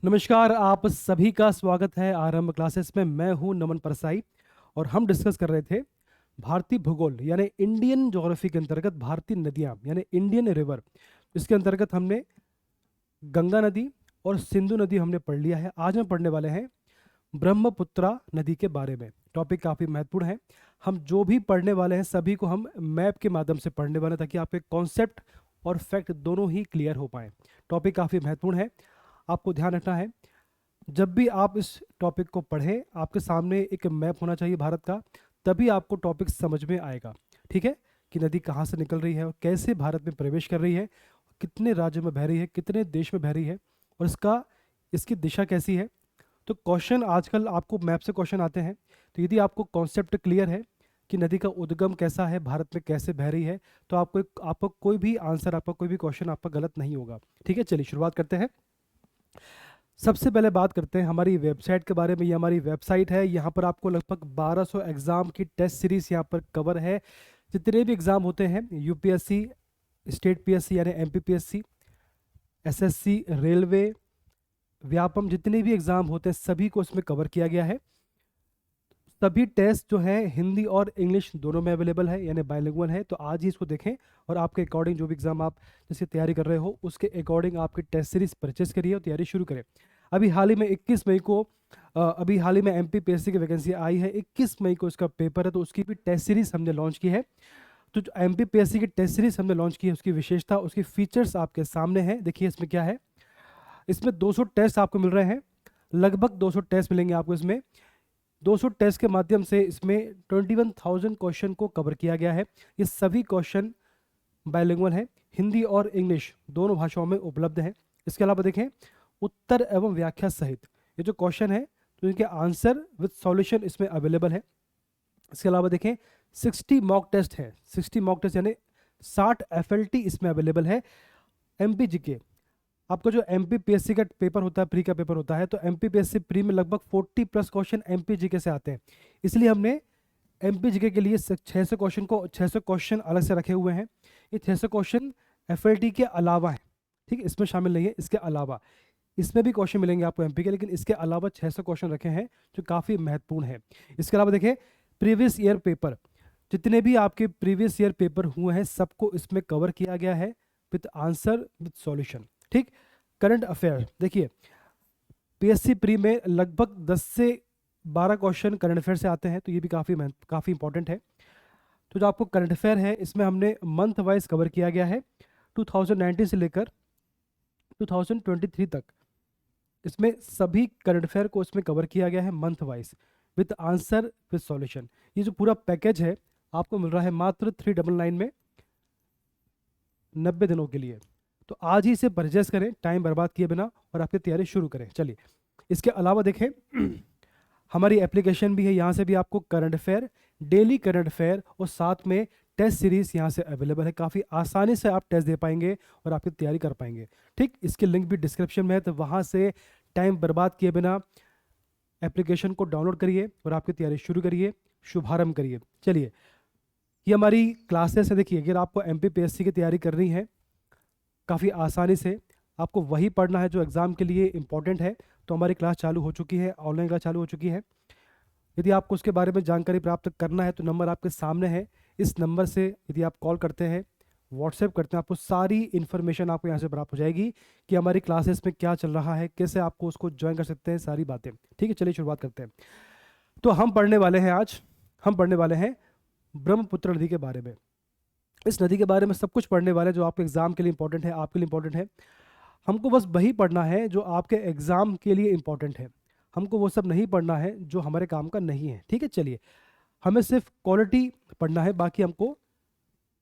नमस्कार, आप सभी का स्वागत है आरंभ क्लासेस में। मैं हूं नमन परसाई और हम डिस्कस कर रहे थे भारतीय भूगोल यानी इंडियन ज्योग्राफी के अंतर्गत भारतीय नदियां यानी इंडियन रिवर। इसके अंतर्गत हमने गंगा नदी और सिंधु नदी हमने पढ़ लिया है। आज हम पढ़ने वाले हैं ब्रह्मपुत्रा नदी के बारे में। टॉपिक काफ़ी महत्वपूर्ण है। हम जो भी पढ़ने वाले हैं सभी को हम मैप के माध्यम से पढ़ने वाले हैं ताकि आपके कॉन्सेप्ट और फैक्ट दोनों ही क्लियर हो पाए। टॉपिक काफ़ी महत्वपूर्ण है, आपको ध्यान रखना है। जब भी आप इस टॉपिक को पढ़ें आपके सामने एक मैप होना चाहिए भारत का, तभी आपको टॉपिक समझ में आएगा। ठीक है, कि नदी कहाँ से निकल रही है और कैसे भारत में प्रवेश कर रही है, कितने राज्यों में बह रही है, कितने देश में बह रही है और इसकी दिशा कैसी है। तो क्वेश्चन आजकल आपको मैप से क्वेश्चन आते हैं। तो यदि आपको कॉन्सेप्ट क्लियर है कि नदी का उद्गम कैसा है, भारत में कैसे बह रही है, तो आपको कोई भी आंसर, आपका कोई भी क्वेश्चन आपका गलत नहीं होगा। ठीक है, चलिए शुरुआत करते हैं। सबसे पहले बात करते हैं हमारी वेबसाइट के बारे में। ये हमारी वेबसाइट है। यहाँ पर आपको लगभग 1200 एग्ज़ाम की टेस्ट सीरीज़ यहाँ पर कवर है। जितने भी एग्ज़ाम होते हैं, यूपीएससी, स्टेट पीएससी यानी एमपीपीएससी, एसएससी, रेलवे, व्यापम, जितने भी एग्ज़ाम होते हैं सभी को इसमें कवर किया गया है। सभी टेस्ट जो है हिंदी और इंग्लिश दोनों में अवेलेबल है यानी बाइलिंगुअल है। तो आज ही इसको देखें और आपके अकॉर्डिंग जो भी एग्ज़ाम आप जैसे तैयारी कर रहे हो उसके अकॉर्डिंग आपकी टेस्ट सीरीज़ परचेस करिए और तैयारी शुरू करें। अभी हाल ही में 21 मई को अभी हाल ही में एमपीपीएससी की वैकेंसी आई है। 21 मई को इसका पेपर है, तो उसकी भी टेस्ट सीरीज़ हमने लॉन्च की है। तो जो एमपीपीएससी की टेस्ट सीरीज़ हमने लॉन्च की है उसकी विशेषता, उसकी फीचर्स आपके सामने हैं। देखिए इसमें क्या है। इसमें 200 टेस्ट आपको मिल रहे हैं, लगभग 200 टेस्ट मिलेंगे आपको इसमें। 200 टेस्ट के माध्यम से इसमें 21,000 क्वेश्चन को कवर किया गया है। ये सभी क्वेश्चन बाइलिंगुअल है, हिंदी और इंग्लिश दोनों भाषाओं में उपलब्ध है। इसके अलावा देखें उत्तर एवं व्याख्या सहित ये जो क्वेश्चन है तो इनके आंसर विद सॉल्यूशन इसमें अवेलेबल है। इसके अलावा देखें 60 मॉक टेस्ट है। 60 मॉक टेस्ट यानी 60 एफएलटी इसमें अवेलेबल है। एमपीजीके, आपका जो एमपीपीएससी का पेपर होता है, प्री का पेपर होता है, तो एमपीपीएससी प्री में लगभग 40 प्लस क्वेश्चन एमपीजीके से आते हैं। इसलिए हमने एमपीजीके के लिए 600 क्वेश्चन अलग से रखे हुए हैं। ये 600 क्वेश्चन एफएलटी के अलावा है। ठीक है, इसमें शामिल नहीं है। इसके अलावा इसमें भी क्वेश्चन मिलेंगे आपको एमपी के, लेकिन इसके अलावा 600 क्वेश्चन रखे हैं जो काफ़ी महत्वपूर्ण है। इसके अलावा देखें प्रीवियस ईयर पेपर, जितने भी आपके प्रीवियस ईयर पेपर हुए हैं सबको इसमें कवर किया गया है विद आंसर विद सॉल्यूशन। ठीक, करंट अफेयर देखिए पीएससी प्री में लगभग 10 से 12 क्वेश्चन करंट अफेयर से आते हैं, तो ये भी काफ़ी इंपॉर्टेंट है। तो जो आपको करंट अफेयर है इसमें हमने मंथ वाइज कवर किया गया है। 2019 से लेकर 2023 तक इसमें सभी करंट अफेयर को इसमें कवर किया गया है month wise with answer with solution. ये जो पूरा पैकेज है आपको मिल रहा है मात्र 399 में 90 दिनों के लिए। तो आज ही इसे परचेस करें टाइम बर्बाद किए बिना और आपकी तैयारी शुरू करें। चलिए, इसके अलावा देखें हमारी एप्लीकेशन भी है। यहाँ से भी आपको current affair, daily current affair और साथ में टेस्ट सीरीज यहाँ से अवेलेबल है। काफ़ी आसानी से आप टेस्ट दे पाएंगे और आपकी तैयारी कर पाएंगे। ठीक, इसकी लिंक भी डिस्क्रिप्शन में है, तो वहाँ से टाइम बर्बाद किए बिना एप्लीकेशन को डाउनलोड करिए और आपकी तैयारी शुरू करिए, शुभारंभ करिए। चलिए, ये हमारी क्लासेस है। देखिए अगर आपको एमपीपीएससी की तैयारी करनी है काफ़ी आसानी से, आपको वही पढ़ना है जो एग्ज़ाम के लिए इम्पॉर्टेंट है, तो हमारी क्लास चालू हो चुकी है, ऑनलाइन क्लास चालू हो चुकी है। यदि आपको उसके बारे में जानकारी प्राप्त करना है तो नंबर आपके सामने है। इस नंबर से यदि आप कॉल करते हैं, व्हाट्सएप करते हैं, आपको सारी इन्फॉर्मेशन आपको यहाँ से प्राप्त हो जाएगी कि हमारी क्लासेस में क्या चल रहा है, कैसे आपको उसको ज्वाइन कर सकते हैं, सारी बातें। ठीक है, चलिए शुरुआत करते हैं। तो हम पढ़ने वाले हैं ब्रह्मपुत्र नदी के बारे में। इस नदी के बारे में सब कुछ पढ़ने वाले जो आपके एग्ज़ाम के लिए इंपॉर्टेंट है, आपके लिए इंपॉर्टेंट है। हमको बस वही पढ़ना है जो आपके एग्ज़ाम के लिए इंपॉर्टेंट है। हमको वो सब नहीं पढ़ना है जो हमारे काम का नहीं है। ठीक है, चलिए हमें सिर्फ क्वालिटी पढ़ना है, बाकी हमको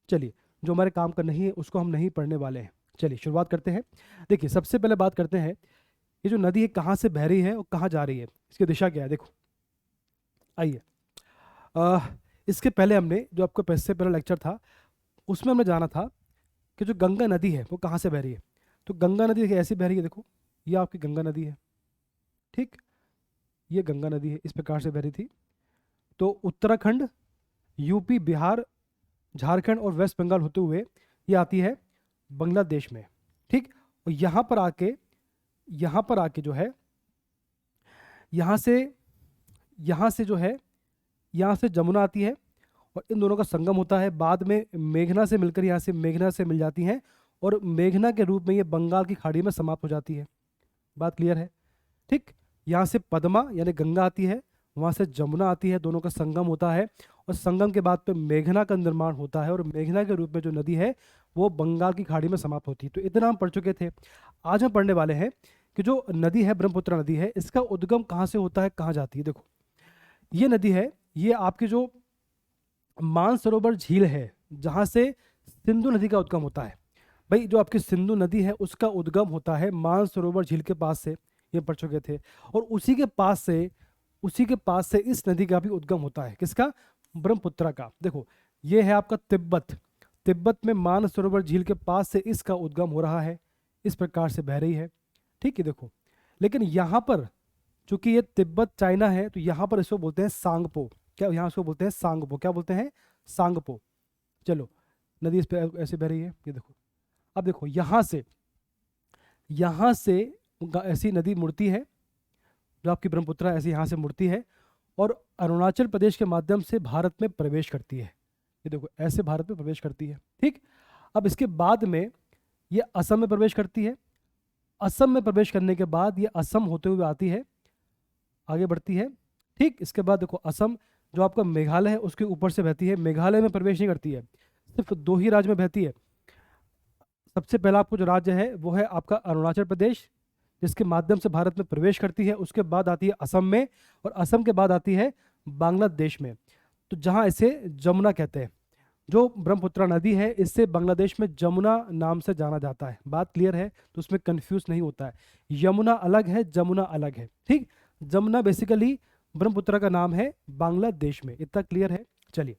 चलिए जो हमारे काम का नहीं है उसको हम नहीं पढ़ने वाले हैं। चलिए शुरुआत करते हैं। देखिए सबसे पहले बात करते हैं ये जो नदी है कहाँ से बह रही है और कहाँ जा रही है, इसकी दिशा क्या है। देखो आइए, इसके पहले हमने जो आपका इससे पहला लेक्चर था उसमें हमने जाना था कि जो गंगा नदी है वो कहाँ से बह रही है। तो गंगा नदी देखिए ऐसी बह रही है। देखो ये आपकी गंगा नदी है। ठीक, ये गंगा नदी है, इस प्रकार से बह रही थी। तो उत्तराखंड, यूपी, बिहार, झारखंड और वेस्ट बंगाल होते हुए ये आती है बांग्लादेश में। ठीक, और यहाँ पर आके यहाँ पर आके जो है, यहाँ से जो है, यहाँ से जमुना आती है और इन दोनों का संगम होता है। बाद में मेघना से मिलकर यहाँ से मेघना से मिल जाती हैं और मेघना के रूप में ये बंगाल की खाड़ी में समाप्त हो जाती है। बात क्लियर है? ठीक। यहाँ से पद्मा यानी गंगा आती है, वहाँ से जमुना आती है, दोनों का संगम होता है और संगम के बाद पे मेघना का निर्माण होता है और मेघना के रूप में जो नदी है वो बंगाल की खाड़ी में समाप्त होती है। तो इतना हम पढ़ चुके थे। आज हम पढ़ने वाले हैं कि जो नदी है, ब्रह्मपुत्र नदी है, इसका उद्गम कहाँ से होता है, कहाँ जाती है। देखो, ये नदी है, ये आपकी जो मानसरोवर झील है जहाँ से सिंधु नदी का उद्गम होता है। भाई जो आपकी सिंधु नदी है उसका उद्गम होता है मानसरोवर झील के पास से, ये पढ़ चुके थे। और उसी के पास से इस नदी का भी उद्गम होता है। किसका? ब्रह्मपुत्र का। देखो, ये है आपका तिब्बत में मानसरोवर झील के पास से इसका उद्गम हो रहा है, इस प्रकार से बह रही है। ठीक है, देखो, लेकिन यहाँ पर चूंकि ये तिब्बत चाइना है तो यहाँ पर इसको बोलते हैं सांगपो। क्या यहाँ इसको बोलते हैं? सांगपो। क्या बोलते हैं? सांगपो। चलो, नदी इस पे ऐसे बह रही है, ये देखो। अब देखो, यहाँ से ऐसी नदी मुड़ती है, जो आपकी ब्रह्मपुत्र ऐसी यहाँ से मुड़ती है और अरुणाचल प्रदेश के माध्यम से भारत में प्रवेश करती है। ये देखो, ऐसे भारत में प्रवेश करती है। ठीक। अब इसके बाद में ये असम में प्रवेश करती है। असम में प्रवेश करने के बाद ये असम होते हुए आती है, आगे बढ़ती है। ठीक। इसके बाद देखो, असम जो आपका मेघालय है उसके ऊपर से बहती है। मेघालय में प्रवेश नहीं करती है, सिर्फ 2 ही राज्य में बहती है। सबसे पहला आपको जो राज्य है वो है आपका अरुणाचल प्रदेश, जिसके माध्यम से भारत में प्रवेश करती है। उसके बाद आती है असम में और असम के बाद आती है बांग्लादेश में, तो जहाँ इसे जमुना कहते हैं। जो ब्रह्मपुत्र नदी है इससे बांग्लादेश में जमुना नाम से जाना जाता है। बात क्लियर है? तो उसमें कंफ्यूज नहीं होता है। यमुना अलग है, जमुना अलग है। ठीक। जमुना बेसिकली ब्रह्मपुत्र का नाम है बांग्लादेश में। इतना क्लियर है? चलिए,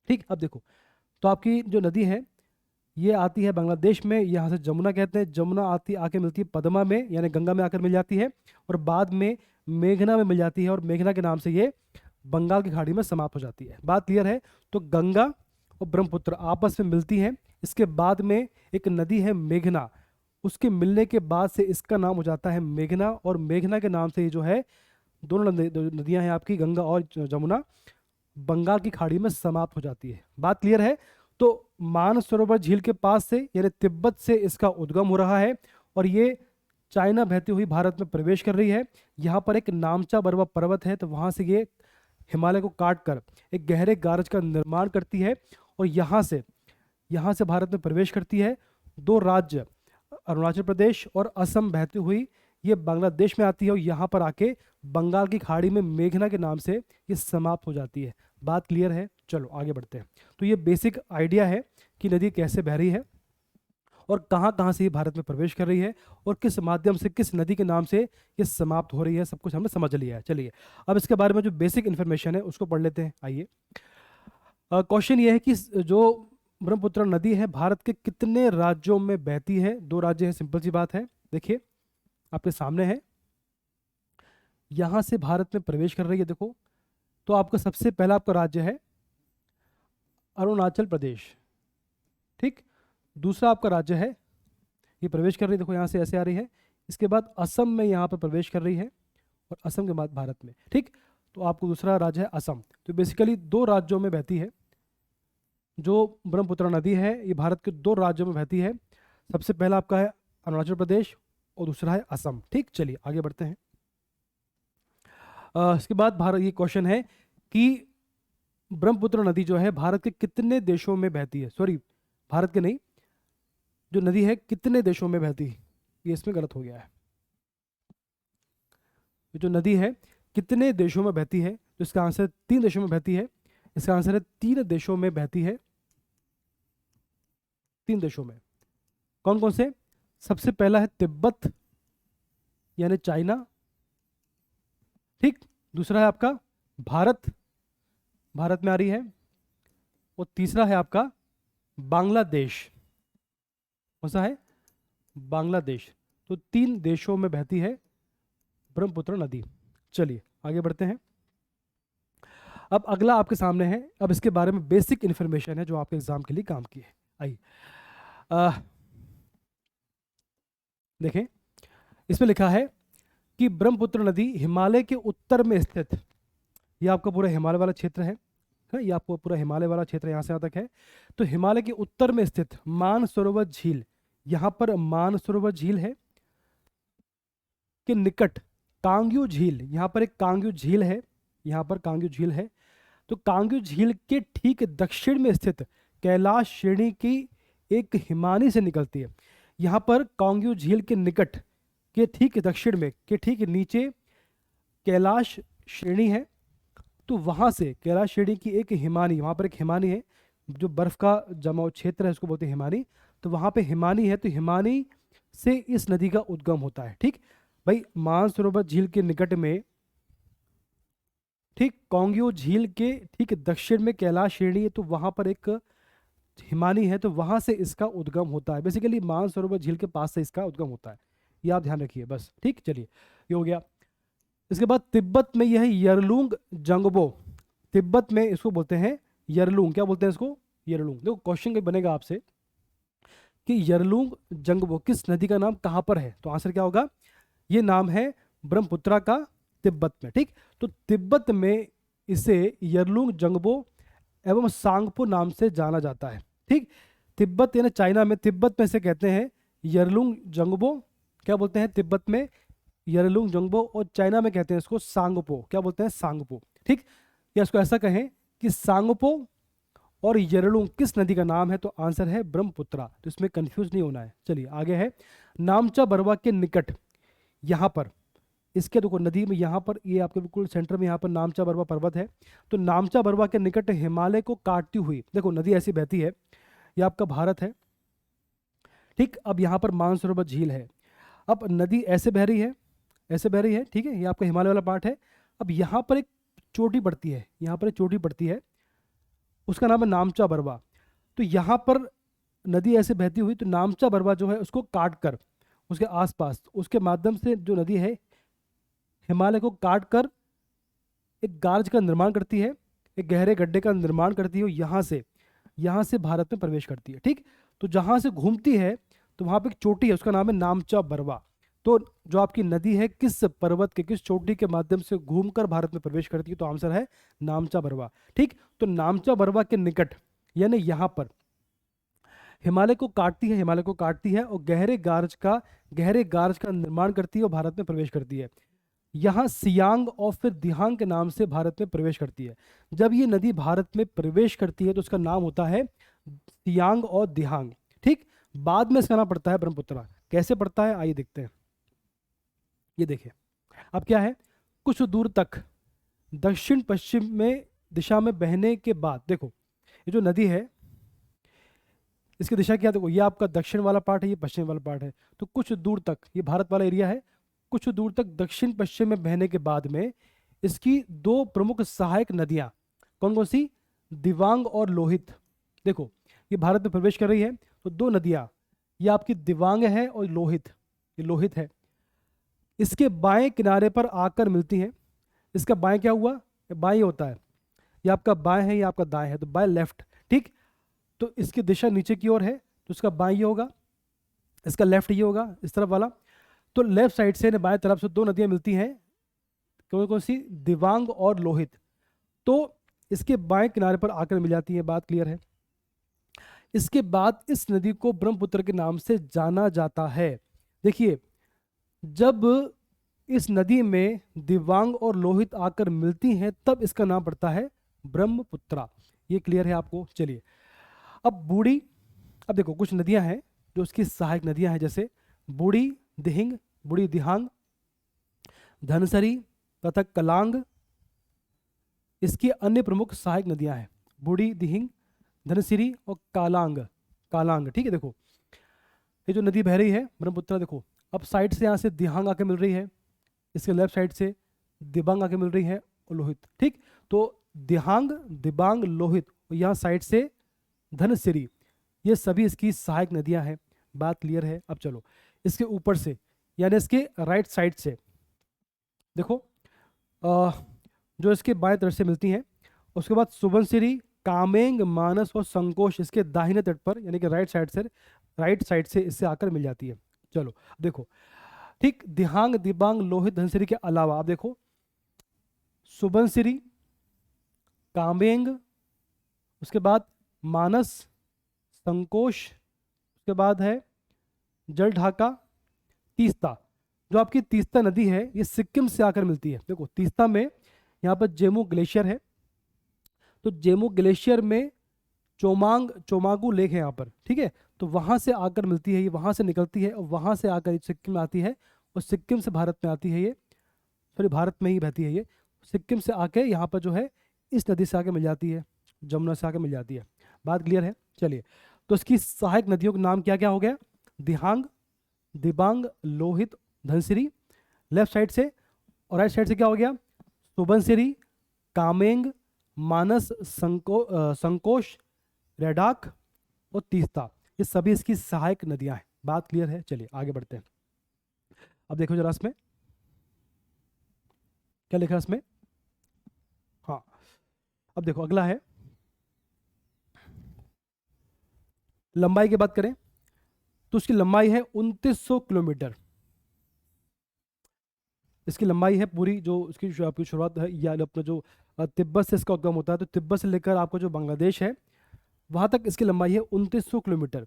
ठीक। अब देखो, तो आपकी जो नदी है ये आती है बांग्लादेश में, यहाँ से जमुना कहते हैं। जमुना आके मिलती है पद्मा में यानी गंगा में आकर मिल जाती है और बाद में मेघना में मिल जाती है और मेघना के नाम से ये बंगाल की खाड़ी में समाप्त हो जाती है। बात क्लियर है? तो गंगा और ब्रह्मपुत्र आपस में मिलती हैं। इसके बाद में एक नदी है मेघना, उसके मिलने के बाद से इसका नाम हो जाता है मेघना और मेघना के नाम से ये जो है दोनों नदियां हैं आपकी, गंगा और जमुना, बंगाल की खाड़ी में समाप्त हो जाती है। बात क्लियर है? तो मानसरोवर झील के पास से यानी तिब्बत से इसका उद्गम हो रहा है और ये चाइना बहती हुई भारत में प्रवेश कर रही है। यहाँ पर एक नामचा बरवा पर्वत है, तो वहाँ से ये हिमालय को काट कर एक गहरे गारज का निर्माण करती है और यहाँ से भारत में प्रवेश करती है। 2 राज्य अरुणाचल प्रदेश और असम बहती हुई ये बांग्लादेश में आती है और यहाँ पर आके बंगाल की खाड़ी में मेघना के नाम से ये समाप्त हो जाती है। बात क्लियर है? चलो आगे बढ़ते हैं। तो ये बेसिक आइडिया है कि नदी कैसे बह रही है और कहाँ कहाँ से ये भारत में प्रवेश कर रही है और किस माध्यम से, किस नदी के नाम से ये समाप्त हो रही है, सब कुछ हमने समझ लिया है। चलिए, अब इसके बारे में जो बेसिक इन्फॉर्मेशन है उसको पढ़ लेते हैं। आइए, क्वेश्चन ये है कि जो ब्रह्मपुत्र नदी है भारत के कितने राज्यों में बहती है? 2 राज्य है, सिंपल सी बात है। देखिए, आपके सामने है, यहां से भारत में प्रवेश कर रही है। देखो, तो आपका सबसे पहला आपका राज्य है अरुणाचल प्रदेश। ठीक। दूसरा आपका राज्य है, ये प्रवेश कर रही है, देखो यहाँ से ऐसे आ रही है। इसके बाद असम में यहाँ पर प्रवेश कर रही है और असम के बाद भारत में। ठीक। तो आपको दूसरा राज्य है असम। तो बेसिकली 2 राज्यों में बहती है जो ब्रह्मपुत्र नदी है, ये भारत के 2 राज्यों में बहती है। सबसे पहला आपका है अरुणाचल प्रदेश और दूसरा है असम। ठीक। चलिए आगे बढ़ते हैं। इसके बाद भारत, ये क्वेश्चन है कि ब्रह्मपुत्र नदी जो है भारत के कितने देशों में बहती है? सॉरी, भारत के नहीं, जो नदी है कितने देशों में बहती है, ये इसमें गलत हो गया है। ये जो नदी है कितने देशों में बहती है, तो इसका आंसर 3 देशों में बहती है। इसका आंसर है 3 देशों में बहती है। 3 देशों में। कौन कौन से? सबसे पहला है तिब्बत यानी चाइना। ठीक। दूसरा है आपका भारत, भारत में आ रही है। और तीसरा है आपका बांग्लादेश। कौन सा है? बांग्लादेश। तो 3 देशों में बहती है ब्रह्मपुत्र नदी। चलिए आगे बढ़ते हैं। अब अगला आपके सामने है, अब इसके बारे में बेसिक इंफॉर्मेशन है जो आपके एग्जाम के लिए काम की है। आइए, देखें, इसमें लिखा है कि ब्रह्मपुत्र नदी हिमालय के उत्तर में स्थित, ये आपका पूरा हिमालय वाला क्षेत्र है, ये आपको पूरा हिमालय वाला क्षेत्र यहाँ से यहाँ तक है। तो हिमालय के उत्तर में स्थित मानसरोवर झील, यहाँ पर मानसरोवर झील है के निकट कांग्यू झील, यहाँ पर एक कांग्यू झील है, यहाँ पर कांग्यू झील है। तो कांग्यू झील के ठीक दक्षिण में स्थित कैलाश श्रेणी की एक हिमानी से निकलती है। यहाँ पर कांग्यू झील के निकट के ठीक दक्षिण में के ठीक नीचे कैलाश श्रेणी है। तो वहाँ से कैलाश श्रेणी की एक हिमानी, वहाँ पर एक हिमानी है, जो बर्फ का जमाव क्षेत्र है उसको बोलते हैं हिमानी। तो वहाँ पे हिमानी है, तो हिमानी से इस नदी का उद्गम होता है। ठीक भाई, मानसरोवर झील के निकट में, ठीक कांग्यू झील के ठीक दक्षिण में कैलाश श्रेणी है, तो वहाँ पर एक हिमानी है, तो वहाँ से इसका उद्गम होता है। बेसिकली मानसरोवर झील के पास से इसका उद्गम होता है, ये आप ध्यान रखिए बस। ठीक, चलिए ये हो गया। इसके बाद तिब्बत में यह यरलुंग जंगबो, तिब्बत में इसको बोलते हैं यरलुंग, क्या बोलते हैं इसको, यरलुंग। देखो क्वेश्चन भी बनेगा आपसे कि यरलुंग जंगबो किस नदी का नाम कहाँ पर है, तो आंसर क्या होगा, ये नाम है ब्रह्मपुत्रा का तिब्बत में। ठीक, तो तिब्बत में इसे यरलुंग जंगबो एवं सांगपो नाम से जाना जाता है। ठीक, तिब्बत यानी चाइना में, तिब्बत में से कहते हैं यरलुंग जंगबो, क्या बोलते हैं तिब्बत में यरलुंग जंगबो, और चाइना में कहते हैं इसको सांगपो, क्या बोलते हैं सांगपो। ठीक, या इसको ऐसा कहें कि सांगपो और यरलुंग किस नदी का नाम है, तो आंसर है ब्रह्मपुत्रा। तो इसमें कंफ्यूज नहीं होना है। चलिए आगे है नामचा बरवा के निकट, यहाँ पर इसके देखो नदी में, यहाँ पर ये आपके बिल्कुल सेंटर में यहाँ पर नामचा बरवा पर्वत है। तो नामचा बरवा के निकट हिमालय को काटती हुई देखो नदी ऐसी बहती है, ये आपका भारत है। ठीक, अब यहाँ पर मानसरोवर झील है। अब नदी ऐसे बह रही है, ऐसे बह रही है, ठीक है, ये आपका हिमालय वाला पार्ट है। अब यहाँ पर एक चोटी पड़ती है, यहाँ पर एक चोटी पड़ती है, उसका नाम है नामचा बरवा। तो यहाँ पर नदी ऐसे बहती हुई, तो नामचा बरवा जो है उसको काट कर उसके आसपास, उसके माध्यम से जो नदी है हिमालय को काट कर एक गार्ज का निर्माण करती है, एक गहरे गड्ढे का निर्माण करती है, यहाँ से भारत में प्रवेश करती है। ठीक, तो जहाँ से घूमती है तो वहाँ पे एक चोटी है, उसका नाम है नामचा बरवा। तो जो आपकी नदी है किस पर्वत के, किस चोटी के माध्यम से घूमकर भारत में प्रवेश करती है, तो आंसर है नामचा बरवा। ठीक, तो नामचा बरवा के निकट यानी यहाँ पर हिमालय को काटती है, हिमालय को काटती है और गहरे गार्ज का निर्माण करती है और भारत में प्रवेश करती है। यहाँ सियांग और फिर दिहांग के नाम से भारत में प्रवेश करती है। जब ये नदी भारत में प्रवेश करती है तो उसका नाम होता है सियांग और दिहांग। ठीक, बाद में इसका नाम पड़ता है ब्रह्मपुत्रा। कैसे पड़ता है आइए देखते हैं। ये देखिए, अब क्या है, कुछ दूर तक दक्षिण पश्चिम में दिशा में बहने के बाद, देखो ये जो नदी है इसकी दिशा क्या, देखो ये आपका दक्षिण वाला पार्ट है, ये पश्चिम वाला पार्ट है। तो कुछ दूर तक, ये भारत वाला एरिया है, कुछ दूर तक दक्षिण पश्चिम में बहने के बाद में इसकी दो प्रमुख सहायक नदियां कौन कौन सी, दिवांग और लोहित। देखो ये भारत में प्रवेश कर रही है, तो दो नदियां, ये आपकी दिवांग है और लोहित, ये लोहित है, इसके बाएं किनारे पर आकर मिलती हैं। इसका बाएं क्या हुआ, बाएं होता है, ये आपका बाएं है, ये आपका दाएं है, तो बाएं लेफ्ट। ठीक, तो इसकी दिशा नीचे की ओर है, तो इसका बाएं ये होगा, इसका लेफ्ट ये होगा, इस तरफ वाला। तो लेफ्ट साइड से बाएं तरफ से दो नदियां मिलती हैं, कौन कौन सी, दिवांग और लोहित। तो इसके बाएं किनारे पर आकर मिल जाती है, बात क्लियर है। इसके बाद इस नदी को ब्रह्मपुत्र के नाम से जाना जाता है। देखिए, जब इस नदी में दिवांग और लोहित आकर मिलती हैं तब इसका नाम पड़ता है ब्रह्मपुत्रा। ये क्लियर है आपको। चलिए अब बूढ़ी, अब देखो कुछ नदियां हैं जो उसकी सहायक नदियां हैं, जैसे बूढ़ी दिहिंग, बूढ़ी दिहांग, धनसरी तथा कलांग इसकी अन्य प्रमुख सहायक नदियां हैं, बूढ़ी दिहिंग, धनसिरी और कालांग। कालांग, ठीक है। देखो ये जो नदी बह रही है ब्रह्मपुत्रा, देखो अब साइड से यहाँ से दिहांग आके मिल रही है, इसके लेफ्ट साइड से दिबांग आके मिल रही है और लोहित। ठीक, तो दिहांग, दिबांग, लोहित, यहाँ साइड से धनसिरी, ये सभी इसकी सहायक नदियां हैं। बात क्लियर है। अब चलो इसके ऊपर से यानी इसके राइट साइड से देखो जो इसके बाएं तरफ से मिलती हैं, उसके बाद सुबनसिरी, कामेंग, मानस और संकोश इसके दाहिने तट पर यानी कि राइट साइड से इससे आकर मिल जाती है। चलो देखो ठीक, दिहांग, दिबांग, लोहित, धनसिरी के अलावा आप देखो सुबनसिरी, कामेंग, उसके बाद मानस, संकोश, उसके बाद है जल ढाका, तीस्ता। जो आपकी तीस्ता नदी है ये सिक्किम से आकर मिलती है। देखो तीस्ता में यहाँ पर जेमू ग्लेशियर है, तो जेमू ग्लेशियर में चोमागू लेक है यहाँ पर, ठीक है। तो वहाँ से आकर मिलती है ये, वहाँ से निकलती है और वहाँ से आकर ये सिक्किम में आती है, और सिक्किम से भारत में आती है ये, सॉरी भारत में ही बहती है ये, सिक्किम से आके यहाँ पर जो है इस नदी से आके मिल जाती है, जमुना से आके मिल जाती है। बात क्लियर है? चलिए, तो इसकी सहायक नदियों का नाम क्या क्या हो गया? दिहांग, दिबांग, लोहित, धनसिरी लेफ्ट साइड से, और राइट साइड से क्या हो गया? सुबनसिरी, कामेंग, मानस, संकोश, रेडाक और तीस्ता। ये सभी इसकी सहायक नदियां हैं। बात क्लियर है? चलिए आगे बढ़ते हैं। अब देखो जरा इसमें क्या लिखा है इसमें। हाँ, अब देखो अगला है लंबाई की बात करें तो उसकी लंबाई है 2900 किलोमीटर। इसकी लंबाई है पूरी, जो इसकी जो आपकी शुरुआत है या अपना जो तिब्बत से इसका उद्गम होता है, तो तिब्बत से लेकर आपका जो बांग्लादेश है वहाँ तक इसकी लंबाई है 2900 किलोमीटर।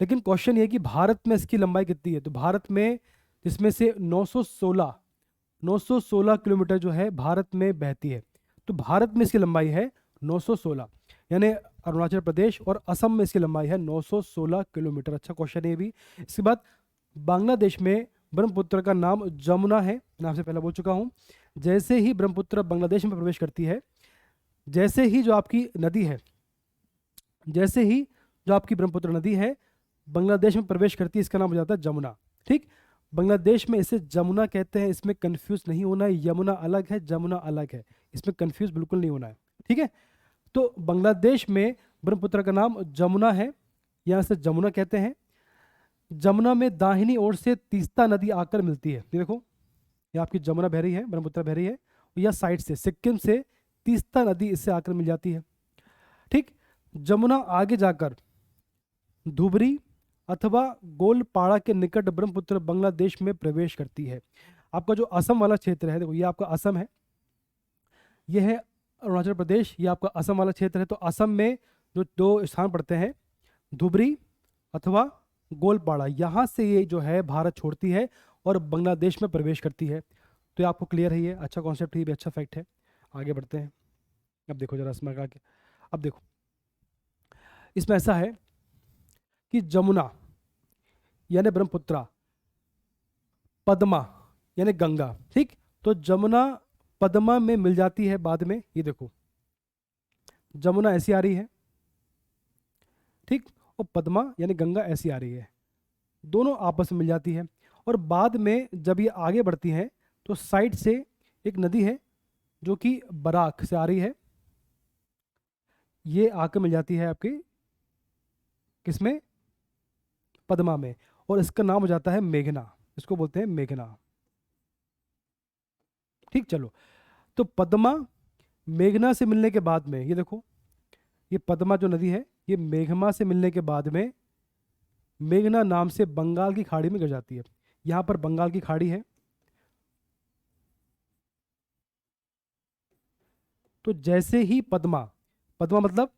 लेकिन क्वेश्चन ये है कि भारत में इसकी लंबाई कितनी है? तो भारत में इसमें से 916 किलोमीटर जो है भारत में बहती है। तो भारत में इसकी लंबाई है 916, यानी अरुणाचल प्रदेश और असम में इसकी लंबाई है 916 किलोमीटर। अच्छा क्वेश्चन है ये भी। इसके बाद बांग्लादेश में ब्रह्मपुत्र का नाम जमुना है, नाम से पहले बोल चुका हूँ। जैसे ही ब्रह्मपुत्र बांग्लादेश में प्रवेश करती है, जैसे ही जो आपकी नदी है, जैसे ही जो आपकी ब्रह्मपुत्र नदी है बांग्लादेश में प्रवेश करती है, इसका नाम हो जाता है जमुना। ठीक, बांग्लादेश में इसे जमुना कहते हैं, इसमें कंफ्यूज नहीं होना है। यमुना अलग है, जमुना अलग है, इसमें कंफ्यूज बिल्कुल नहीं होना है। ठीक है, तो बांग्लादेश में ब्रह्मपुत्र का नाम जमुना है, यहाँ से जमुना कहते हैं। जमुना में दाहिनी ओर से तीस्ता नदी आकर मिलती है। ये देखो, ये आपकी जमुना बह रही है, ब्रह्मपुत्र बह रही है, या साइड से सिक्किम से तीस्ता नदी इससे आकर मिल जाती है। ठीक, जमुना आगे जाकर धुबरी अथवा गोलपाड़ा के निकट ब्रह्मपुत्र बांग्लादेश में प्रवेश करती है। आपका जो असम वाला क्षेत्र है, देखो ये आपका असम है, ये है अरुणाचल प्रदेश, ये आपका असम वाला क्षेत्र है। तो असम में जो दो स्थान पड़ते हैं, धुबरी अथवा गोलपाड़ा, यहाँ से ये जो है भारत छोड़ती है और बांग्लादेश में प्रवेश करती है। तो ये आपको क्लियर है, ये अच्छा कॉन्सेप्ट है, ये भी अच्छा फैक्ट है। आगे बढ़ते हैं। अब देखो जरा इसमें आगे, अब देखो इसमें ऐसा है कि जमुना यानी ब्रह्मपुत्रा, पद्मा यानी गंगा। ठीक, तो जमुना पद्मा में मिल जाती है बाद में। ये देखो जमुना ऐसी आ रही है, ठीक, और पद्मा यानी गंगा ऐसी आ रही है, दोनों आपस में मिल जाती है। और बाद में जब ये आगे बढ़ती हैं तो साइड से एक नदी है जो कि बराक से आ रही है, ये आकर मिल जाती है आपकी किसमें? पद्मा में, और इसका नाम हो जाता है मेघना, इसको बोलते हैं मेघना। ठीक, चलो, तो पद्मा मेघना से मिलने के बाद में, ये देखो ये पद्मा जो नदी है ये मेघमा से मिलने के बाद में मेघना नाम से बंगाल की खाड़ी में गिर जाती है। यहाँ पर बंगाल की खाड़ी है, तो जैसे ही पद्मा, पद्मा मतलब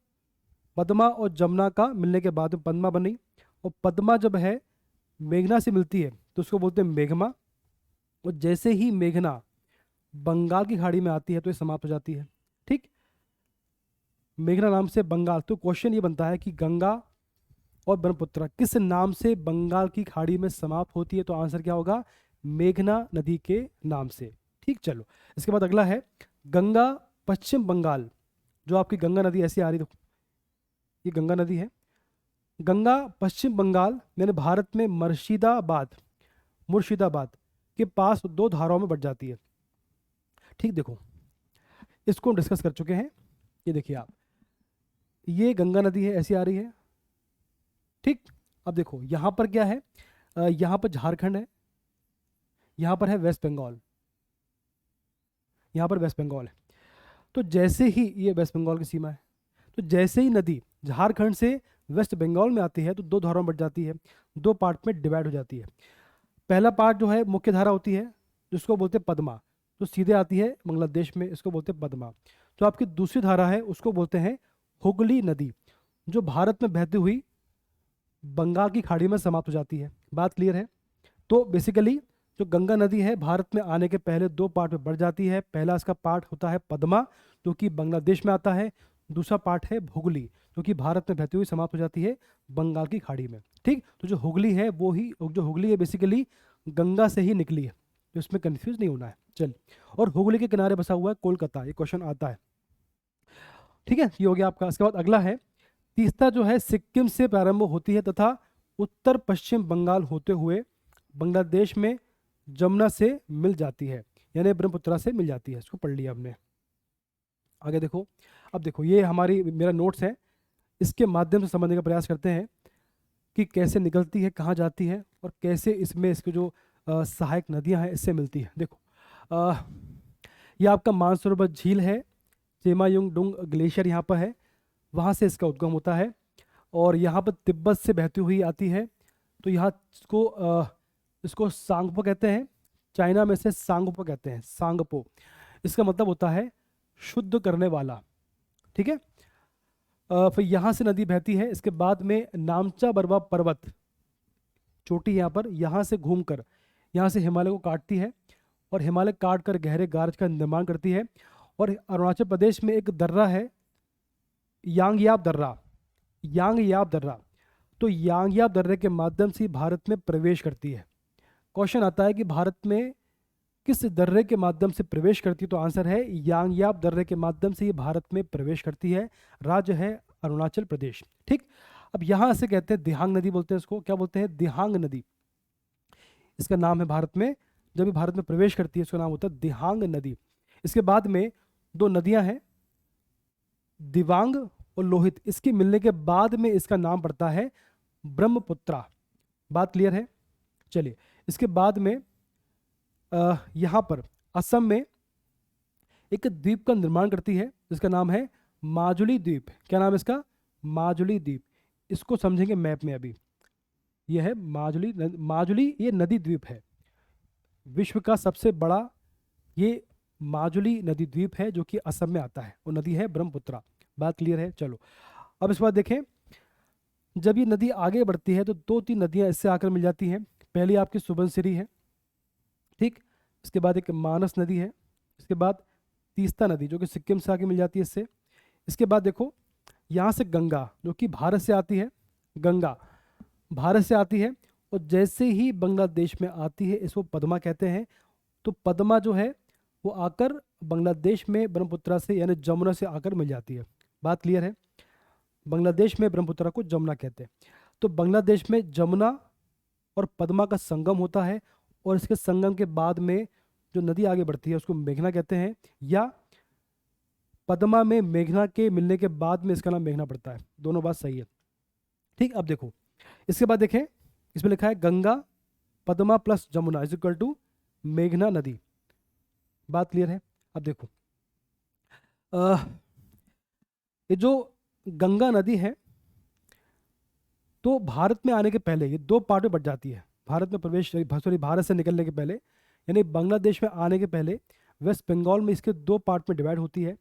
पद्मा और जमुना का मिलने के बाद में पद्मा बनी, और पद्मा जब है मेघना से मिलती है तो उसको बोलते हैं मेघमा, और जैसे ही मेघना बंगाल की खाड़ी में आती है तो ये समाप्त हो जाती है। ठीक, मेघना नाम से बंगाल। तो क्वेश्चन ये बनता है कि गंगा और ब्रह्मपुत्र किस नाम से बंगाल की खाड़ी में समाप्त होती है? तो आंसर क्या होगा? मेघना नदी के नाम से। ठीक, चलो इसके बाद अगला है गंगा पश्चिम बंगाल। जो आपकी गंगा नदी ऐसी आ रही, देखो ये गंगा नदी है। गंगा पश्चिम बंगाल यानी भारत में मुर्शिदाबाद के पास दो धाराओं में बट जाती है। ठीक, देखो इसको हम डिस्कस कर चुके हैं। ये देखिए आप, ये गंगा नदी है ऐसी आ रही है। ठीक, अब देखो यहाँ पर क्या है, यहाँ पर झारखंड है, यहाँ पर है वेस्ट बंगाल, यहाँ पर वेस्ट बंगाल है। तो जैसे ही ये वेस्ट बंगाल की सीमा है, तो जैसे ही नदी झारखंड से वेस्ट बंगाल में आती है तो दो धाराओं में बट जाती है, दो पार्ट में डिवाइड हो जाती है। पहला पार्ट जो है मुख्य धारा होती है, जिसको बोलते हैं पद्मा, जो सीधे आती है बांग्लादेश में, इसको बोलते हैं पद्मा। तो आपकी दूसरी धारा है उसको बोलते हैं हुगली नदी, जो भारत में बहती हुई बंगाल की खाड़ी में समाप्त हो जाती है। बात क्लियर है? तो बेसिकली जो गंगा नदी है भारत में आने के पहले दो पार्ट में बढ़ जाती है। पहला इसका पार्ट होता है पद्मा, जो कि बांग्लादेश में आता है। दूसरा पार्ट है हुगली, जो कि भारत में बहती हुई समाप्त हो जाती है बंगाल की खाड़ी में। ठीक, तो जो हुगली है वो ही, जो हुगली है बेसिकली गंगा से ही निकली है, तो इसमें कंफ्यूज नहीं होना है। चल, और हुगली के किनारे बसा हुआ है कोलकाता, ये क्वेश्चन आता है। ठीक है, ये हो गया आपका। इसके बाद अगला है तीस्ता, जो है सिक्किम से प्रारंभ होती है तथा उत्तर पश्चिम बंगाल होते हुए बांग्लादेश में जमुना से मिल जाती है, यानी ब्रह्मपुत्रा से मिल जाती है। इसको पढ़ लिया हमने। आगे देखो, अब देखो ये हमारी मेरा नोट्स है, इसके माध्यम से समझने का प्रयास करते हैं कि कैसे निकलती है, कहाँ जाती है, और कैसे इसमें इसके जो सहायक नदियाँ हैं इससे मिलती है। देखो ये आपका मानसरोवर झील है, चेमायुंगडुंग ग्लेशियर यहाँ पर है, वहाँ से इसका उद्गम होता है और यहाँ पर तिब्बत से बहती हुई आती है। तो यहाँ इसको सांगपो कहते हैं, चाइना में से सांगपो कहते हैं, सांगपो। इसका मतलब होता है शुद्ध करने वाला। ठीक है, फिर यहाँ से नदी बहती है। इसके बाद में नामचा बरवा पर्वत चोटी यहाँ पर, यहाँ से घूमकर यहाँ से हिमालय को काटती है और हिमालय काट कर गहरे गार्ज का निर्माण करती है। और अरुणाचल प्रदेश में एक दर्रा है यांगयाप दर्रा, यांगयाप दर्रा, तो यांगयाप दर्रे के माध्यम से भारत में प्रवेश करती है। क्वेश्चन आता है कि भारत में किस दर्रे के माध्यम से प्रवेश करती है, तो आंसर है यांगयाप दर्रे के माध्यम से ये भारत में प्रवेश करती है। राज्य है अरुणाचल प्रदेश। ठीक, अब यहाँ से कहते हैं दिहांग नदी, बोलते हैं इसको, क्या बोलते हैं? दिहांग नदी, इसका नाम है भारत में। जब ये भारत में प्रवेश करती है इसका नाम होता है दिहांग नदी। इसके बाद में दो नदियां हैं, दिवांग और लोहित, इसके मिलने के बाद में इसका नाम पड़ता है ब्रह्मपुत्रा। बात क्लियर है? चलिए, इसके बाद में यहाँ पर असम में एक द्वीप का निर्माण करती है जिसका नाम है माजुली द्वीप। क्या नाम है इसका? माजुली द्वीप। इसको समझेंगे मैप में। अभी यह है माजुली। माजुली ये नदी द्वीप है, विश्व का सबसे बड़ा ये माजुली नदी द्वीप है जो कि असम में आता है, वो नदी है ब्रह्मपुत्रा। बात क्लियर है? चलो, अब इस बात देखें, जब ये नदी आगे बढ़ती है तो दो तीन नदियां इससे आकर मिल जाती हैं। पहली आपकी सुबनसिरी है, ठीक, इसके बाद एक मानस नदी है, इसके बाद तीस्ता नदी जो कि सिक्किम से आके मिल जाती है इससे। इसके बाद देखो यहाँ से गंगा जो कि भारत से आती है, गंगा भारत से आती है और जैसे ही बांग्लादेश में आती है इसको पद्मा कहते हैं। तो पद्मा जो है वो आकर बांग्लादेश में ब्रह्मपुत्रा से यानी जमुना से आकर मिल जाती है। बात क्लियर है? बांग्लादेश में ब्रह्मपुत्रा को जमुना कहते हैं। तो बांग्लादेश में जमुना और पद्मा का संगम होता है और इसके संगम के बाद में जो नदी आगे बढ़ती है उसको मेघना कहते हैं, या पद्मा में मेघना के मिलने के बाद में इसका नाम मेघना पड़ता है। दोनों बात सही है। ठीक, अब देखो इसके बाद देखें, इसमें लिखा है Ganga Padma plus Jamuna is equal to मेघना नदी। बात क्लियर है? अब देखो ये जो गंगा नदी है तो भारत में आने के पहले ये दो पार्ट में बट जाती है। भारत में प्रवेश, सॉरी, भारत से निकलने के पहले यानी बांग्लादेश में आने के पहले वेस्ट बंगाल में इसके दो पार्ट में डिवाइड होती है।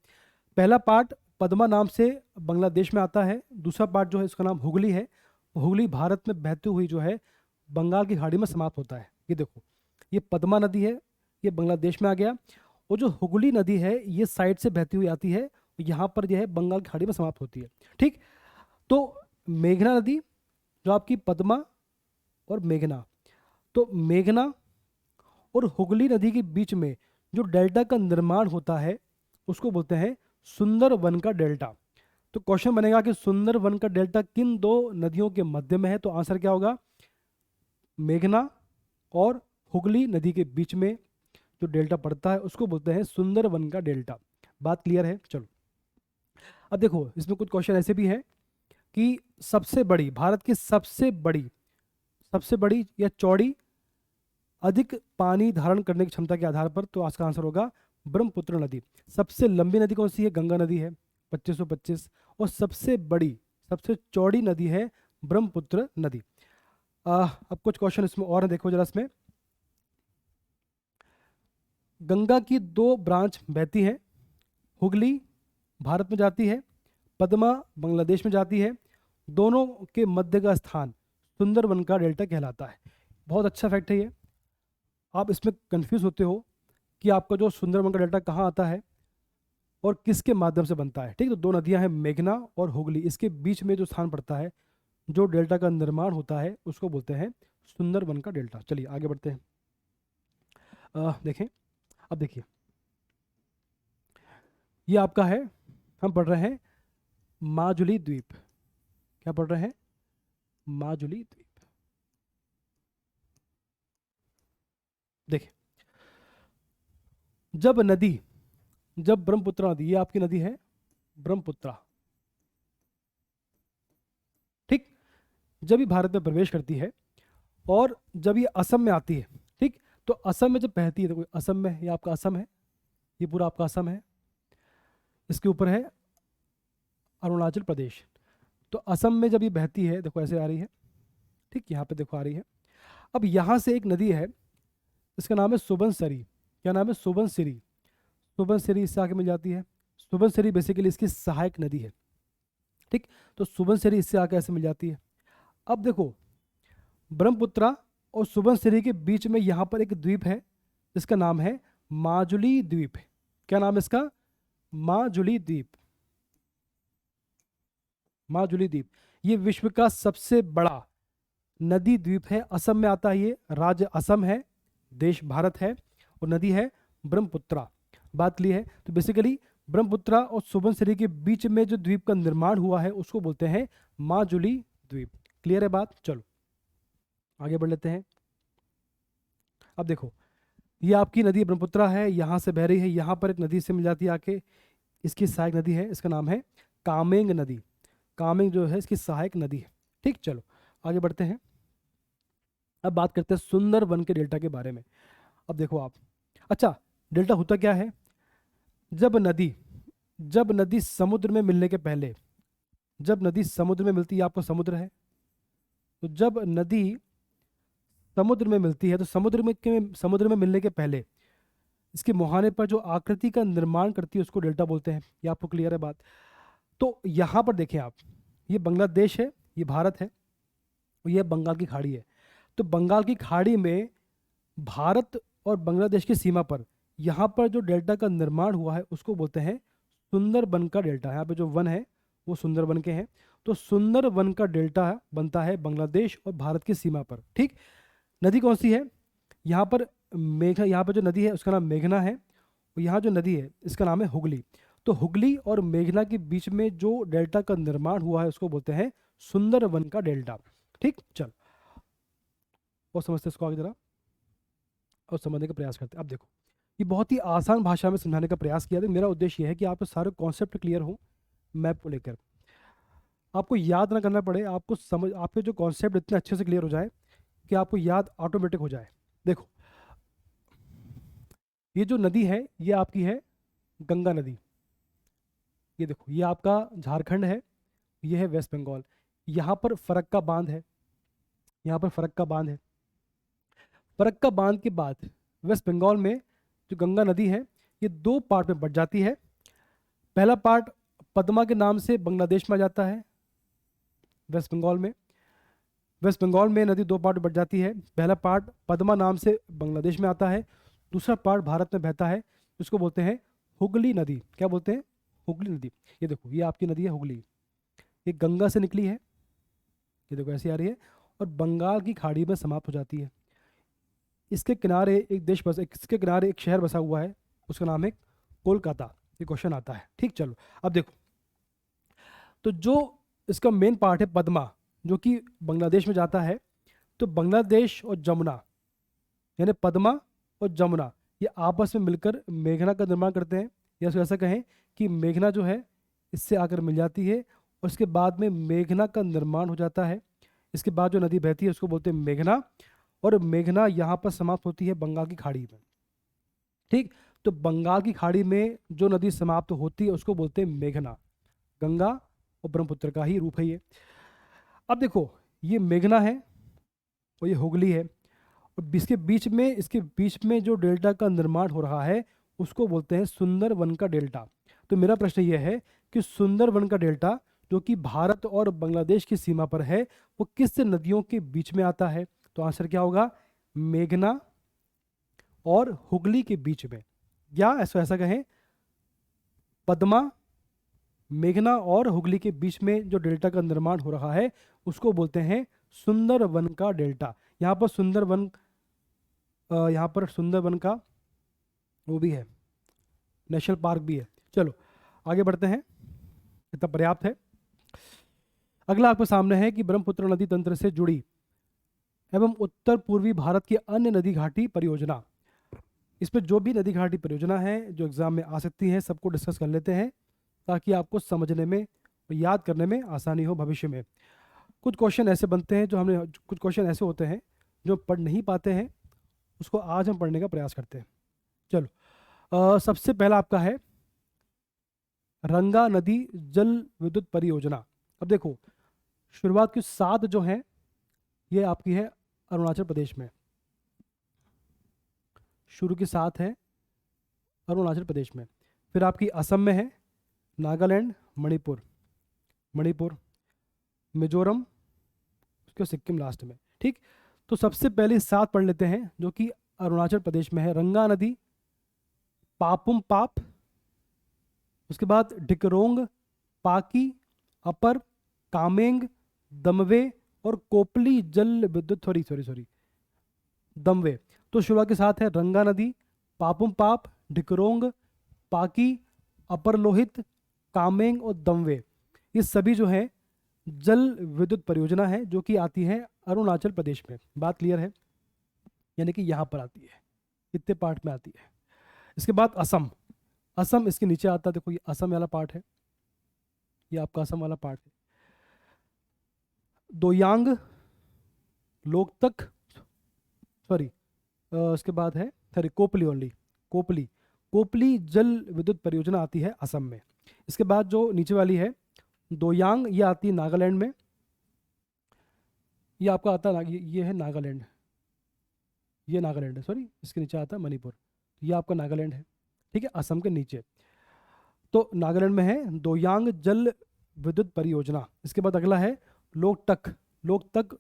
पहला पार्ट पद्मा नाम से बांग्लादेश में आता है, दूसरा पार्ट जो है इसका नाम हुगली है। हुगली भारत में बहती हुई जो है बंगाल की खाड़ी में समाप्त होता है। ये देखो ये पद्मा नदी है, ये बांग्लादेश में आ गया, और जो हुगली नदी है ये साइड से बहती हुई आती है, यहाँ पर जो है बंगाल की खाड़ी में समाप्त होती है। ठीक, तो मेघना नदी जो आपकी पद्मा और मेघना, तो मेघना और हुगली नदी के बीच में जो डेल्टा का निर्माण होता है उसको बोलते हैं सुंदरवन का डेल्टा। तो क्वेश्चन बनेगा कि सुंदरवन का डेल्टा किन दो नदियों के मध्य में है, तो आंसर क्या होगा? मेघना और हुगली नदी के बीच में जो डेल्टा पड़ता है उसको बोलते हैं सुंदरवन का डेल्टा। बात क्लियर है? चलो, अब देखो इसमें कुछ क्वेश्चन ऐसे भी हैं कि सबसे बड़ी, भारत की सबसे बड़ी या चौड़ी, अधिक पानी धारण करने की क्षमता के आधार पर, तो इसका आंसर होगा ब्रह्मपुत्र नदी। सबसे लंबी नदी कौन सी है? गंगा नदी है 2525, और सबसे बड़ी, सबसे चौड़ी नदी है ब्रह्मपुत्र नदी। अब कुछ क्वेश्चन इसमें और हैं, देखो जरा इसमें। गंगा की दो ब्रांच बहती हैं, हुगली भारत में जाती है, पद्मा बांग्लादेश में जाती है। दोनों के मध्य का स्थान सुंदरबन का डेल्टा कहलाता है। बहुत अच्छा फैक्ट है ये। आप इसमें कंफ्यूज होते हो कि आपका जो सुंदरबन का डेल्टा कहाँ आता है और किसके माध्यम से बनता है। ठीक, तो दो नदियां हैं मेघना और हुगली, इसके बीच में जो स्थान पड़ता है, जो डेल्टा का निर्माण होता है, उसको बोलते हैं सुंदरबन का डेल्टा। चलिए आगे बढ़ते हैं। देखें, अब देखिए, ये आपका है, हम पढ़ रहे हैं माजुली द्वीप। क्या पढ़ रहे हैं? माजुली द्वीप। देखिए, जब ब्रह्मपुत्र नदी, ये आपकी नदी है ब्रह्मपुत्र, ठीक, जब ये भारत में प्रवेश करती है और जब ये असम में आती है, ठीक, तो असम में जब बहती है, तो असम में, ये आपका असम है, ये पूरा आपका असम है, इसके ऊपर है अरुणाचल प्रदेश। तो असम में जब ये बहती है, देखो ऐसे आ रही है, ठीक, यहाँ पे देखो आ रही है। अब यहाँ से एक नदी है, इसका नाम है सुबनसिरी। क्या नाम है? सुबनसिरी। सुबनसिरी इससे आगे मिल जाती है। सुबनसिरी बेसिकली इसकी सहायक नदी है, ठीक, तो सुबनसिरी इससे आगे ऐसे मिल जाती है। अब देखो, ब्रह्मपुत्रा और सुबनसिरी के बीच में यहाँ पर एक द्वीप है, जिसका नाम है माजुली द्वीप। क्या नाम है इसका? माजुली द्वीप। माजुली द्वीप ये विश्व का सबसे बड़ा नदी द्वीप है। असम में आता है, ये राज्य असम है, देश भारत है, और नदी है ब्रह्मपुत्रा। बात ली है तो बेसिकली ब्रह्मपुत्रा और सुबनसिरी के बीच में जो द्वीप का निर्माण हुआ है, उसको बोलते हैं माजुली द्वीप। क्लियर है बात? चलो आगे बढ़ लेते हैं। अब देखो, ये आपकी नदी ब्रह्मपुत्रा है, यहाँ से बह रही है, यहाँ पर एक नदी से मिल जाती है आके, इसकी सहायक नदी है, इसका नाम है कामेंग नदी। कामेंग जो है इसकी सहायक नदी है, ठीक। चलो आगे बढ़ते हैं। अब बात करते हैं सुंदरबन के डेल्टा के बारे में। अब देखो आप, अच्छा, डेल्टा होता क्या है? जब नदी समुद्र में मिलने के पहले, जब नदी समुद्र में मिलती है, आपको समुद्र है, तो जब नदी समुद्र में मिलती है, तो समुद्र में मिलने के पहले इसके मुहाने पर जो आकृति का निर्माण करती है, उसको डेल्टा बोलते हैं। ये आपको क्लियर है बात? तो यहाँ पर देखें आप, ये बांग्लादेश है, ये भारत है, और ये बंगाल की खाड़ी है। तो बंगाल की खाड़ी में भारत और बांग्लादेश की सीमा पर यहाँ पर जो डेल्टा का निर्माण हुआ है, उसको बोलते हैं सुंदरबन का डेल्टा। यहाँ पे जो वन है वो सुंदरबन के हैं। तो सुंदरबन का डेल्टा बनता है बांग्लादेश और भारत की सीमा पर, ठीक। नदी कौन सी है? यहाँ पर यहाँ पर जो नदी है उसका नाम मेघना है, और यहाँ जो नदी है इसका नाम है हुगली। तो हुगली और मेघना के बीच में जो डेल्टा का निर्माण हुआ है, उसको बोलते हैं सुंदरबन का डेल्टा, ठीक। चल और समझते इसको आगे जरा, और समझने का प्रयास करते हैं। अब देखो, ये बहुत ही आसान भाषा में समझाने का प्रयास किया था। मेरा उद्देश्य यह है कि आपको सारे कॉन्सेप्ट क्लियर हो मैप को लेकर, आपको याद ना करना पड़े, आपको समझ, आपके जो कॉन्सेप्ट इतने अच्छे से क्लियर हो जाए कि आपको याद ऑटोमेटिक हो जाए। देखो, ये जो नदी है ये आपकी है गंगा नदी। ये देखो, ये आपका झारखंड है, ये है वेस्ट बंगाल। यहाँ पर फरक्का बांध है, यहाँ पर फरक्का बांध है। फरक्का बांध के बाद वेस्ट बंगाल में जो गंगा नदी है, ये दो पार्ट में बट जाती है। पहला पार्ट पद्मा के नाम से बांग्लादेश में आ जाता है। वेस्ट बंगाल में नदी दो पार्ट में बट जाती है। पहला पार्ट पद्मा नाम से बांग्लादेश में आता है, दूसरा पार्ट भारत में बहता है, जिसको बोलते हैं हुगली नदी। क्या बोलते हैं? हुगली नदी। ये देखो, ये आपकी नदी है हुगली, ये गंगा से निकली है, ये देखो ऐसी आ रही है, और बंगाल की खाड़ी में समाप्त हो जाती है। इसके किनारे इसके किनारे एक शहर बसा हुआ है, उसका नाम है कोलकाता। ये क्वेश्चन आता है, ठीक। चलो अब देखो, तो जो इसका मेन पार्ट है पद्मा, जो कि बांग्लादेश में जाता है, तो बांग्लादेश और जमुना, यानी पद्मा और जमुना, ये आपस में मिलकर मेघना का निर्माण करते हैं। या उसको ऐसा कहें कि मेघना जो है इससे आकर मिल जाती है, और इसके बाद में मेघना का निर्माण हो जाता है। इसके बाद जो नदी बहती है उसको बोलते हैं मेघना, और मेघना यहाँ पर समाप्त होती है बंगाल की खाड़ी में, ठीक। तो बंगाल की खाड़ी में जो नदी समाप्त होती है उसको बोलते हैं मेघना। गंगा और ब्रह्मपुत्र का ही रूप है ये। अब देखो, ये मेघना है और ये हुगली है, और इसके बीच में जो डेल्टा का निर्माण हो रहा है उसको बोलते हैं सुंदरवन का डेल्टा। तो मेरा प्रश्न यह है कि सुंदरवन का डेल्टा जो कि भारत और बांग्लादेश की सीमा पर है वो किस नदियों के बीच में आता है? तो आंसर क्या होगा? मेघना और हुगली के बीच में, या ऐसा कहें पद्मा, मेघना और हुगली के बीच में जो डेल्टा का निर्माण हो रहा है उसको बोलते हैं सुंदरवन का डेल्टा। यहाँ पर सुंदरवन का वो भी है, नेशनल पार्क भी है। चलो आगे बढ़ते हैं, इतना पर्याप्त है। अगला आपके सामने है कि ब्रह्मपुत्र नदी तंत्र से जुड़ी एवं उत्तर पूर्वी भारत की अन्य नदी घाटी परियोजना। इस पर जो भी नदी घाटी परियोजना है जो एग्जाम में आ सकती है सबको डिस्कस कर लेते हैं ताकि आपको समझने में और याद करने में आसानी हो भविष्य में। कुछ क्वेश्चन ऐसे बनते हैं कुछ क्वेश्चन ऐसे होते हैं जो पढ़ नहीं पाते हैं, उसको आज हम पढ़ने का प्रयास करते हैं। चलो सबसे पहला आपका है रंगा नदी जल विद्युत परियोजना। अब देखो शुरुआत की 7 जो है ये आपकी है अरुणाचल प्रदेश में, शुरू की 7 है अरुणाचल प्रदेश में, फिर आपकी असम में है, नागालैंड, मणिपुर, मिजोरम, उसके सिक्किम लास्ट में। ठीक, तो सबसे पहले 7 पढ़ लेते हैं जो कि अरुणाचल प्रदेश में है। रंगा नदी, पापुम पाप, उसके बाद डिकरोंग, पाकी, अपर, कामेंग, दमवे और कोपली जल विद्युत सॉरी दमवे। तो शुरुआत के साथ है रंगा नदी, पापुम पाप, डिकरोंग, पाकी, अपर लोहित, कामेंग और दमवे। ये सभी जो है जल विद्युत परियोजना है जो कि आती है अरुणाचल प्रदेश में। बात क्लियर है? यानी कि यहाँ पर आती है, इतने पार्ट में आती है। इसके बाद असम इसके नीचे आता है। देखो ये असम वाला पार्ट है, ये आपका असम वाला पार्ट है। दोयांग, लोकतक, उसके बाद है कोपली जल विद्युत परियोजना आती है असम में। इसके बाद जो नीचे वाली है दोयांग, ये आती है नागालैंड में। ये आपका आता है ये है नागालैंड, ये नागालैंड है, इसके नीचे आता है मणिपुर। ये आपका नागालैंड है, ठीक है, असम के नीचे। तो नागालैंड में है दोयांग जल विद्युत परियोजना। इसके बाद अगला है लोकतक,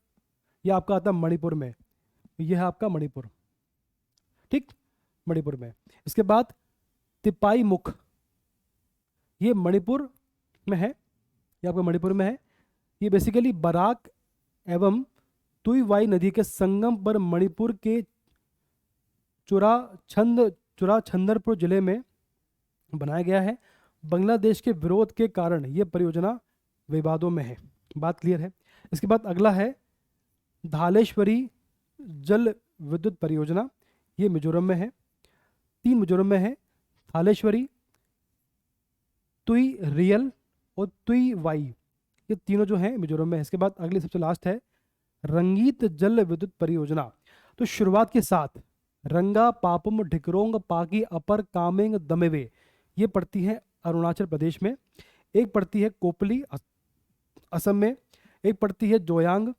ये आपका आता है मणिपुर में, ये है आपका मणिपुर, ठीक, मणिपुर में। इसके बाद तिपाई मुख, ये मणिपुर में है, ये आपका मणिपुर में है। ये बेसिकली बराक एवं तुईवाई नदी के संगम पर मणिपुर के चुराचंदपुर जिले में बनाया गया है। बांग्लादेश के विरोध के कारण यह परियोजना विवादों में है। बात क्लियर है? इसके बाद अगला है धालेश्वरी जल विद्युत परियोजना, ये मिजोरम में है। 3 मिजोरम में है, धालेश्वरी, तुई रियल और तुई वाई, ये तीनों जो हैं मिजोरम में है। इसके बाद अगली सबसे लास्ट है रंगीत जल विद्युत परियोजना। तो शुरुआत के साथ रंगा, पापुम, ढिकरोंग, पाकी, अपर, कामेंग, दमेवे, ये पड़ती है अरुणाचल प्रदेश में। एक पड़ती है कोपली असम में, एक पड़ती है दोयांग,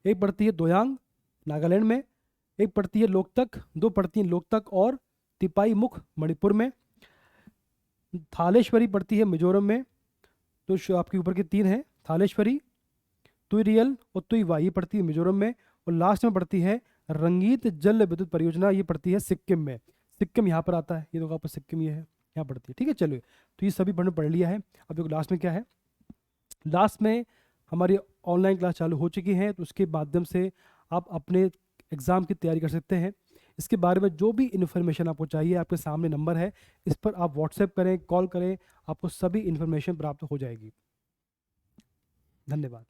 एक पड़ती है दोयांग नागालैंड में, एक पड़ती है लोकतक, 2 पड़ती हैं लोकतक और तिपाई मुख मणिपुर में। थालेश्वरी पड़ती है मिजोरम में। तो आपके ऊपर के 3 हैं, थालेश्वरी, तुईरियल और तुईवाई, ये पड़ती है मिजोरम में। और लास्ट में पड़ती है रंगीत जल विद्युत परियोजना, ये पड़ती है सिक्किम में। सिक्किम यहाँ पर आता है, ये देखो आपका सिक्किम ये है, यहाँ पड़ती है, ठीक है। चलिए, तो ये सभी पढ़ लिया है। अब देखो लास्ट में क्या है, लास्ट में हमारी ऑनलाइन क्लास चालू हो चुकी है, तो उसके माध्यम से आप अपने एग्ज़ाम की तैयारी कर सकते हैं। इसके बारे में जो भी इन्फॉर्मेशन आपको चाहिए, आपके सामने नंबर है, इस पर आप व्हाट्सएप करें, कॉल करें, आपको सभी इन्फॉर्मेशन प्राप्त हो जाएगी। धन्यवाद।